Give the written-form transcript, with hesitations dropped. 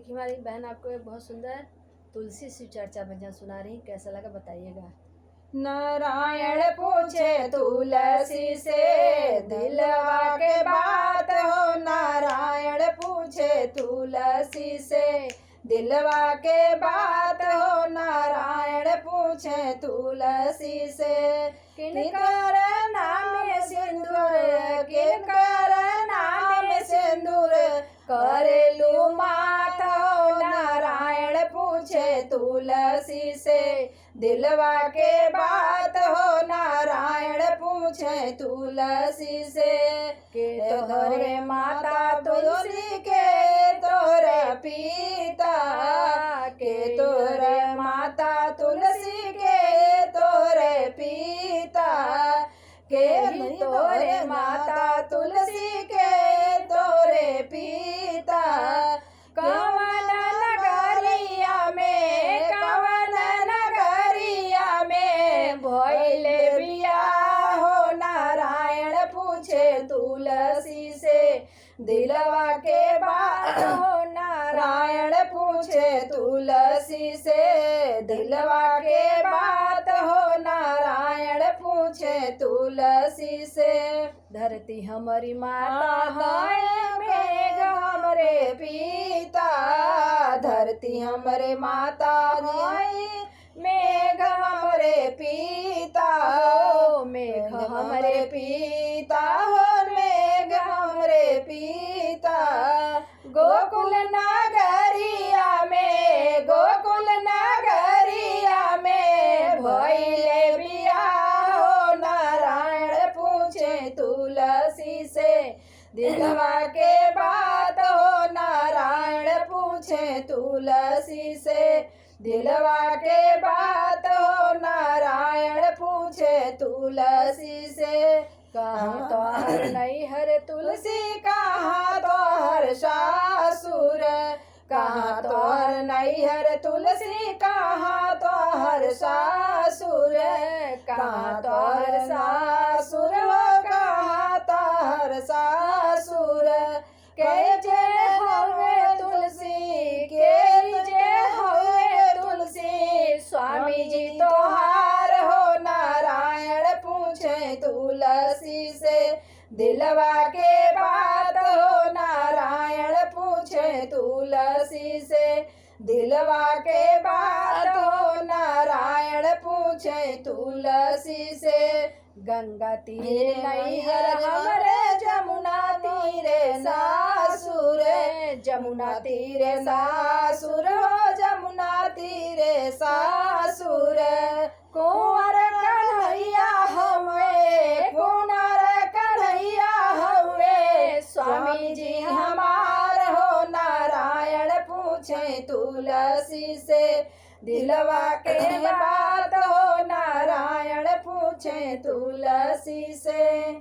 देखिए हमारी बहन आपको एक बहुत सुंदर तुलसी शिव चर्चा भजन सुना रही, कैसा लगा बताइएगा। नारायण पूछे तुलसी से दिलवा के बात हो, नारायण पूछे तुलसी से दिलवा के बात हो, नारायण पूछे तुलसी से किनकर नाम सिंदूर, किनकर नाम सिंदूर करेलू मात हो, नारायण पूछे तुलसी से दिलवा के बात हो, नारायण पूछे तुलसी से के तोरे माता तुलसी के तोरे पिता, के तोरे माता तुलसी के तोरे पिता, के तोरे माता तुलसी के तोरे पिता। कवन नगरिया में, कवन नगरिया में भइले बियाह हो, नारायण पूछे तुलसी से दिलवा के बात हो, नारायण पूछे तुलसी से दिलवा के बात हो, नारायण पूछे तुलसी से। धरती हमारी माता है, मेघ हमरे पिता, धरती हमरे माता है, मेघ हमरे पिता हो, मेघ हमरे पिता हो, मेघ हमरे पिता। गोकुल नगरिया में, गोकुल नगरिया में भइले बियाह हो, नारायण पूछे तुलसी से दिलवा के बात हो, नारायण पूछे तुलसी से दिलवा के बात हो, नारायण पूछे तुलसी से। कहाँ तोहर नैहर तुलसी कहाँ तोहर सासुर, कहाँ तोहर नैहर तुलसी कहाँ तोहर सासुर, कहाँ तोहर सासुर हो, कहाँ तोहर सासुर। के जे हवे तुलसी, के जे हवे तुलसी स्वामी जी तोहार हो, नारायण पूछे तुलसी से दिलवा के बात हो, नारायण पूछे तुलसी से दिलवा के बात हो, नारायण पूछे तुलसी से। गंगा तीरे नैहर हमरे जमुना तीरे सासुर, जमुना तीरे सासुर हो, जमुना तीरे सासुर। कुंवर कन्हैया हवे, कुंवर कन्हैया हवे स्वामी जी हमार हो, नारायण पूछे तुलसी से दिलवा के बात हो, नारायण पूछे तुलसी से।